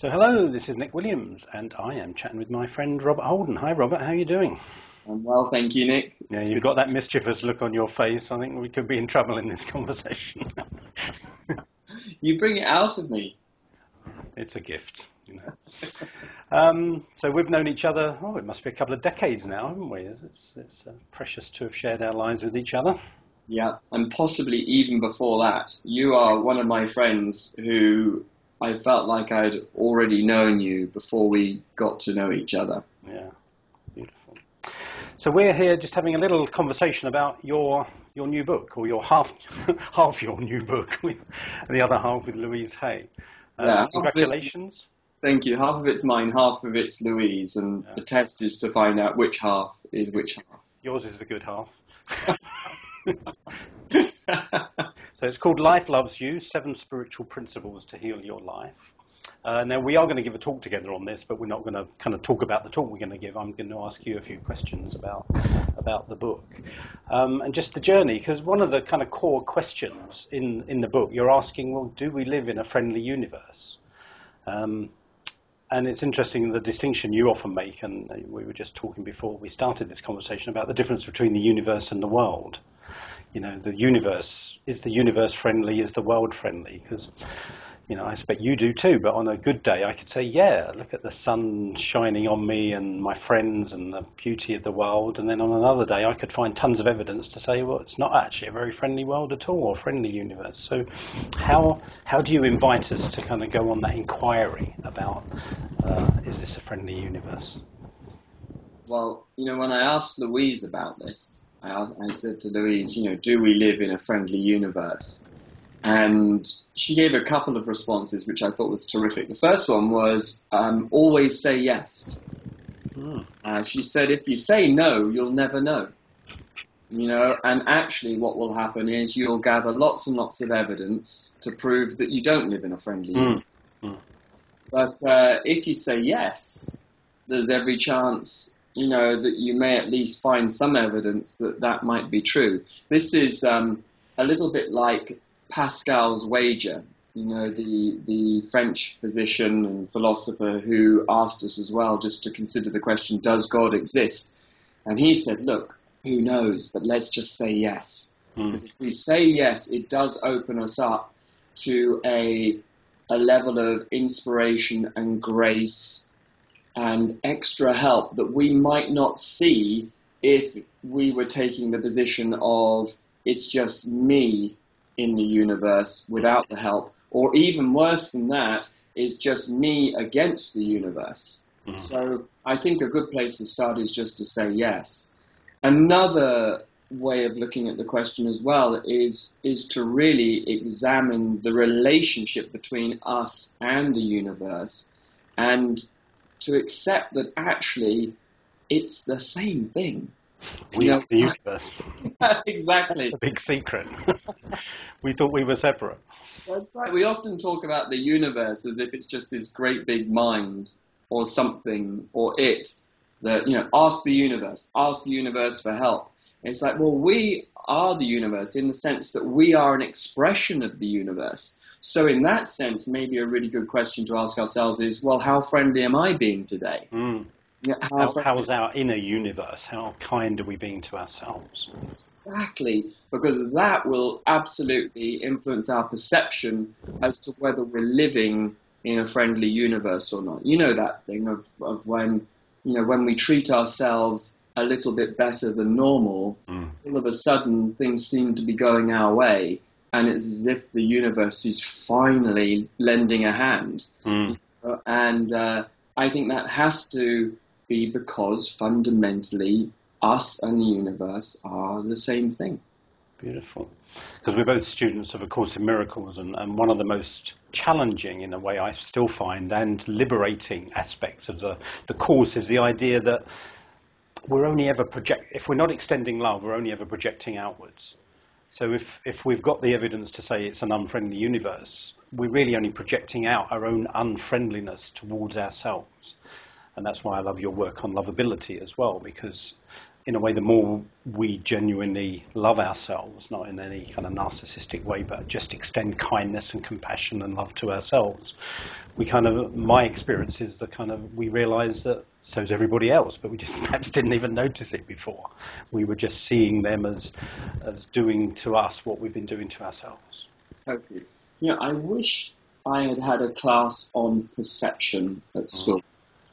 So hello, this is Nick Williams, and I am chatting with my friend Robert Holden. Hi Robert, how are you doing? I'm well, thank you, Nick. Yeah, you've got that mischievous look on your face. I think we could be in trouble in this conversation. You bring it out of me. It's a gift, you know. So we've known each other, it must be a couple of decades now, haven't we? It's precious to have shared our lives with each other. Yeah, and possibly even before that. You are one of my friends who I felt like I'd already known you before we got to know each other. Yeah, beautiful. So we're here just having a little conversation about your new book, or your half your new book, with the other half with Louise Hay. Yeah, So congratulations. Thank you. Half of it's mine, half of it's Louise, and the test is to find out which half is which half. Yours is the good half. So it's called Life Loves You, 7 Spiritual Principles to Heal Your Life. Now, we are going to give a talk together on this, but we're not going to kind of talk about the talk we're going to give. I'm going to ask you a few questions about the book. And just the journey, because one of the kind of core questions in the book, you're asking, well, do we live in a friendly universe? And it's interesting the distinction you often make, and we were just talking before we started this conversation about the difference between the universe and the world. You know, the universe friendly? Is the world friendly? Because, you know, I expect you do too, but on a good day I could say, yeah, look at the sun shining on me and my friends and the beauty of the world. And then on another day I could find tons of evidence to say, well, it's not actually a very friendly world at all, or friendly universe. So how do you invite us to kind of go on that inquiry about, is this a friendly universe? Well, you know, when I asked Louise about this, I said to Louise, you know, do we live in a friendly universe? And she gave a couple of responses, which I thought was terrific. The first one was, always say yes. She said, if you say no, you'll never know. You know, and actually what will happen is you'll gather lots and lots of evidence to prove that you don't live in a friendly universe. But if you say yes, there's every chance, you know, that you may at least find some evidence that might be true. This is a little bit like Pascal's wager, you know, the French physician and philosopher who asked us as well just to consider the question, does God exist? And he said, look, who knows, but let's just say yes. Because if we say yes, it does open us up to a level of inspiration and grace and extra help that we might not see if we were taking the position of it's just me in the universe without the help, or even worse than that, it's just me against the universe. So I think a good place to start is just to say yes. Another way of looking at the question as well is to really examine the relationship between us and the universe, and to accept that actually it's the same thing. We are the universe. Exactly. That's a big secret. We thought we were separate. That's right. We often talk about the universe as if it's just this great big mind or something or it that, you know, ask the universe for help. And it's like, well, we are the universe in the sense that we are an expression of the universe. So in that sense, maybe a really good question to ask ourselves is, well, how friendly am I being today? Yeah, how's our inner universe? How kind are we being to ourselves? Exactly, because that will absolutely influence our perception as to whether we're living in a friendly universe or not. You know that thing of when, you know, when we treat ourselves a little bit better than normal, all of a sudden things seem to be going our way. And it's as if the universe is finally lending a hand. And I think that has to be because fundamentally us and the universe are the same thing. Beautiful. Because we're both students of A Course in Miracles, and one of the most challenging, in a way I still find, and liberating aspects of the Course is the idea that we're only ever if we're not extending love, we're only ever projecting outwards. So if we've got the evidence to say it's an unfriendly universe, we're really only projecting out our own unfriendliness towards ourselves. And that's why I love your work on lovability as well, because in a way, the more we genuinely love ourselves, not in any kind of narcissistic way, but just extend kindness and compassion and love to ourselves, we kind of, my experience is that kind of we realise that so's everybody else, but we just perhaps didn't even notice it before. We were just seeing them as doing to us what we've been doing to ourselves. Totally. I wish I had had a class on perception at school.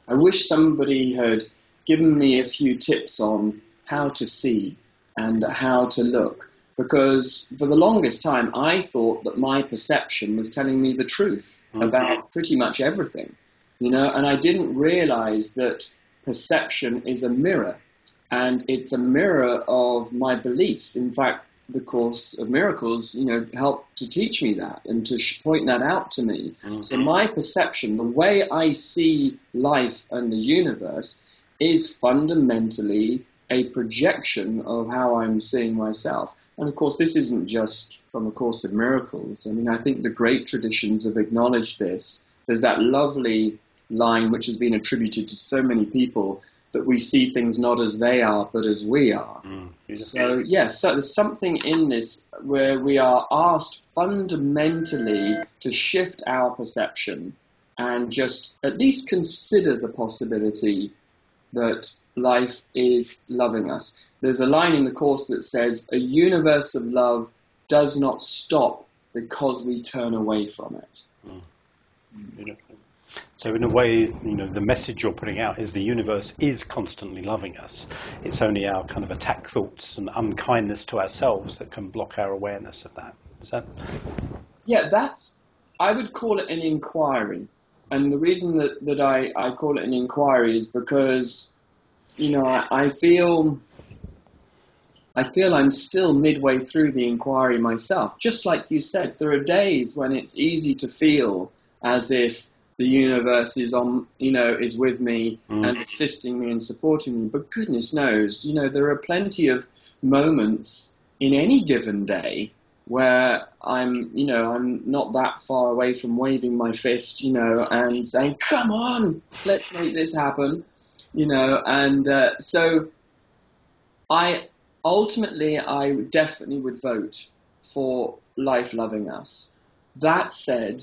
I wish somebody had given me a few tips on how to see and how to look, because for the longest time I thought that my perception was telling me the truth about pretty much everything, and I didn't realize that perception is a mirror, and it's a mirror of my beliefs. In fact, the Course of Miracles, helped to teach me that and to point that out to me. So my perception, the way I see life and the universe, is fundamentally a projection of how I'm seeing myself. And of course, this isn't just from A Course of Miracles. I mean, I think the great traditions have acknowledged this. There's that lovely line which has been attributed to so many people, that we see things not as they are, but as we are. So, yes, so there's something in this where we are asked fundamentally to shift our perception and just at least consider the possibility that life is loving us. There's a line in the Course that says, a universe of love does not stop because we turn away from it. Beautiful. So in a way, the message you're putting out is the universe is constantly loving us. It's only our kind of attack thoughts and unkindness to ourselves that can block our awareness of that. Is that? Yeah, I would call it an inquiry. And the reason that I call it an inquiry is because, I feel I'm still midway through the inquiry myself. Just like you said, there are days when it's easy to feel as if the universe is is with me and assisting me and supporting me. But goodness knows, there are plenty of moments in any given day where I'm not that far away from waving my fist, and saying, come on, let's make this happen, so I definitely would vote for life loving us. That said,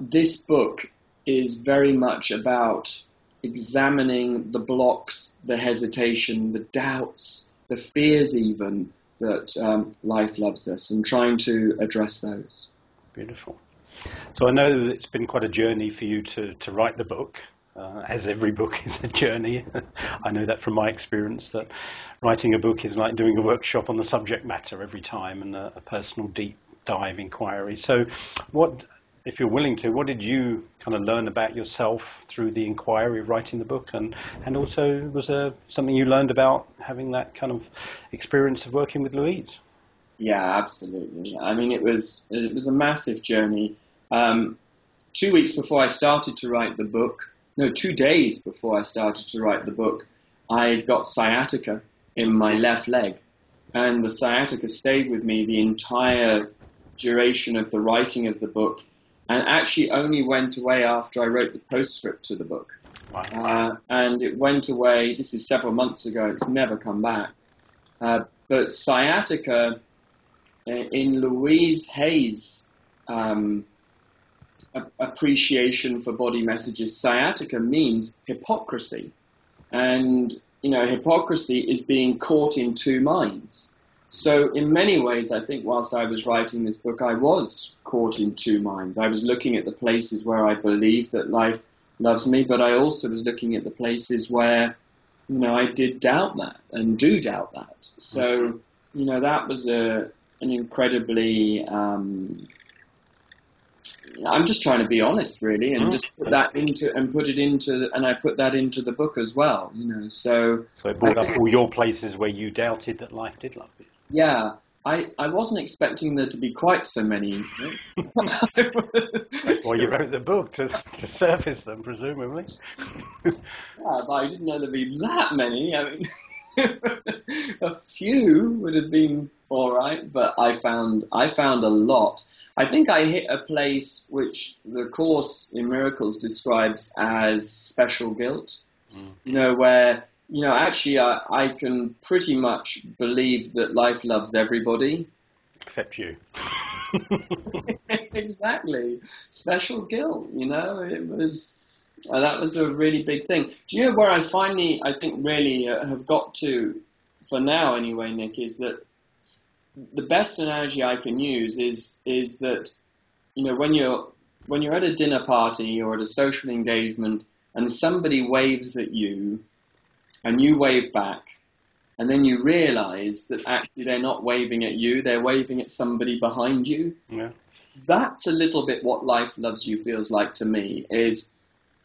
this book is very much about examining the blocks, the hesitation, the doubts, the fears even, that life loves us, and trying to address those. Beautiful. So I know that it's been quite a journey for you to write the book, as every book is a journey. I know that from my experience, that writing a book is like doing a workshop on the subject matter every time, and a personal deep dive inquiry. So if you're willing to, what did you kind of learn about yourself through the inquiry of writing the book? And also, was there something you learned about having that kind of experience of working with Louise? Yeah, absolutely. I mean, it was a massive journey. 2 weeks before I started to write the book, 2 days before I started to write the book, I got sciatica in my left leg. And the sciatica stayed with me the entire duration of the writing of the book, and actually only went away after I wrote the postscript to the book. Wow. And it went away, this is several months ago, it's never come back. But sciatica, in Louise Hay's appreciation for body messages, sciatica means hypocrisy. And, hypocrisy is being caught in two minds. So in many ways, I think whilst I was writing this book, I was caught in two minds. I was looking at the places where I believed that life loves me, but I also was looking at the places where, I did doubt that and do doubt that. So, that was an incredibly, I'm just trying to be honest, really, and just put that and I put that into the book as well, So it brought up all your places where you doubted that life did love you. Yeah, I wasn't expecting there to be quite so many. That's why you wrote the book, to surface them, presumably. Yeah, but I didn't know there'd be that many. I mean, a few would have been all right, but I found a lot. I think I hit a place which the Course in Miracles describes as special guilt. Where Actually, I can pretty much believe that life loves everybody. Except you. Exactly. Special guilt, it was, that was a really big thing. Do you know where I finally, I think, really have got to, for now anyway, Nick, is that the best analogy I can use is that, when you're at a dinner party or at a social engagement and somebody waves at you and you wave back, and then you realize that actually they're not waving at you, they're waving at somebody behind you. Yeah. That's a little bit what life loves you feels like to me, is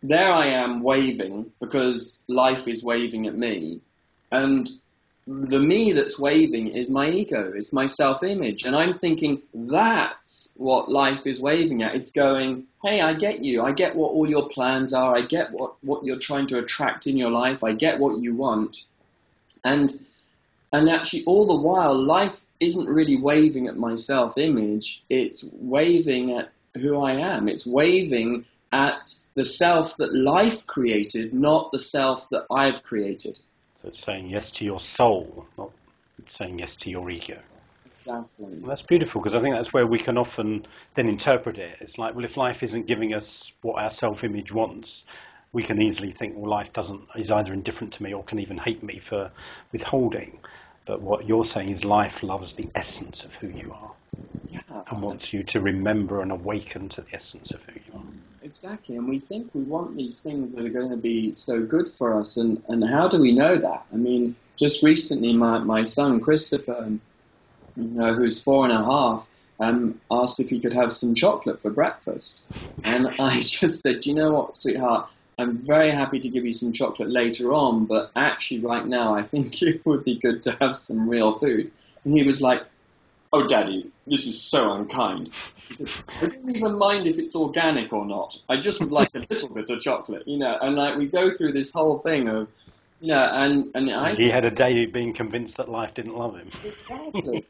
there I am waving because life is waving at me. And the me that's waving is my ego, it's my self-image. And I'm thinking that's what life is waving at. It's going, hey, I get you. I get what all your plans are. I get what you're trying to attract in your life. I get what you want. And actually, all the while, life isn't really waving at my self-image. It's waving at who I am. It's waving at the self that life created, not the self that I've created. So it's saying yes to your soul, not saying yes to your ego. Exactly. Well, that's beautiful, because I think that's where we can often then interpret it. It's like, well, if life isn't giving us what our self-image wants, we can easily think, well, life is either indifferent to me or can even hate me for withholding. But what you're saying is life loves the essence of who you are. Yeah. And wants you to remember and awaken to the essence of who you are. Exactly. And we think we want these things that are going to be so good for us. And how do we know that? I mean, just recently my son, Christopher, who's 4.5, asked if he could have some chocolate for breakfast. And I just said, you know what, sweetheart, I'm very happy to give you some chocolate later on, but actually right now I think it would be good to have some real food. And he was like, oh, Daddy, this is so unkind. He said, I don't even mind if it's organic or not. I just would like a little bit of chocolate, And like we go through this whole thing of, and he had a day being convinced that life didn't love him. Exactly.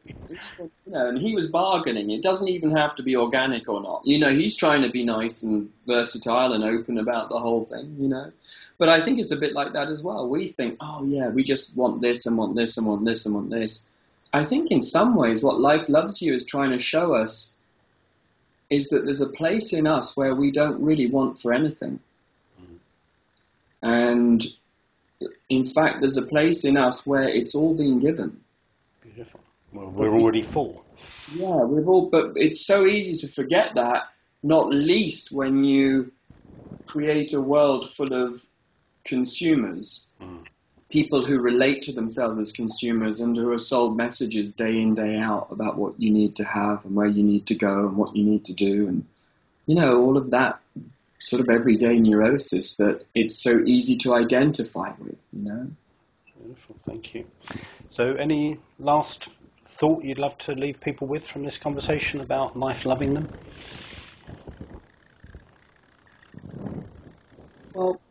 And he was bargaining. It doesn't even have to be organic or not. He's trying to be nice and versatile and open about the whole thing, But I think it's a bit like that as well. We think, oh yeah, we just want this and want this and want this and want this. I think in some ways what Life Loves You is trying to show us is that there's a place in us where we don't really want for anything. And in fact, there's a place in us where it's all been given. Beautiful. Well, we're already full. Yeah, but it's so easy to forget that, not least when you create a world full of consumers, people who relate to themselves as consumers and who are sold messages day in, day out about what you need to have and where you need to go and what you need to do. And, all of that sort of everyday neurosis that it's so easy to identify with, Beautiful, thank you. So any last thought you'd love to leave people with from this conversation about life loving them? Well,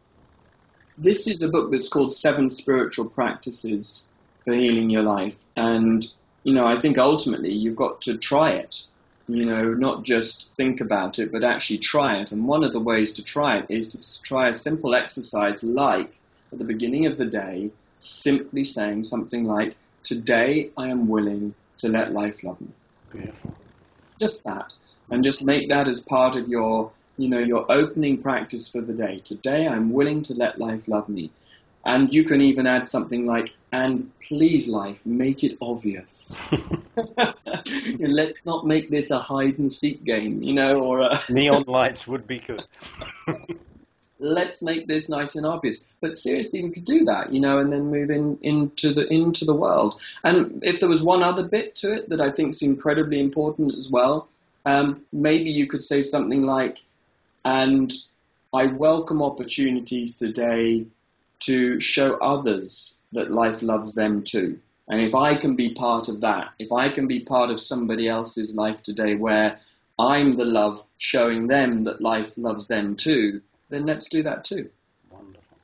this is a book that's called 7 Spiritual Practices for Healing Your Life. And, I think ultimately you've got to try it. Not just think about it, but actually try it. And one of the ways to try it is to try a simple exercise like, at the beginning of the day, simply saying something like, today I am willing to let life love me. Beautiful. Just that. And just make that as part of your opening practice for the day. Today I'm willing to let life love me. And you can even add something like, and please life, make it obvious. Let's not make this a hide and seek game, or a neon lights would be good. Let's make this nice and obvious. But seriously, we could do that, and then move into the world. And if there was one other bit to it that I think is incredibly important as well, maybe you could say something like, and I welcome opportunities today to show others that life loves them too. And if I can be part of that, if I can be part of somebody else's life today where I'm the love showing them that life loves them too, then let's do that too. Wonderful.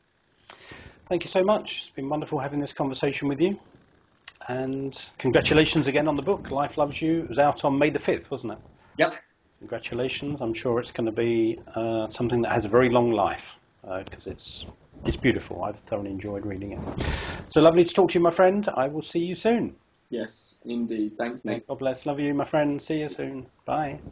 Thank you so much. It's been wonderful having this conversation with you. And congratulations again on the book, Life Loves You. It was out on May the 5th, wasn't it? Yep. Congratulations. I'm sure it's going to be something that has a very long life because it's It's beautiful. I've thoroughly enjoyed reading it. So lovely to talk to you, my friend. I will see you soon. Yes, indeed. Thanks, Nick. God bless. Love you, my friend. See you soon. Bye.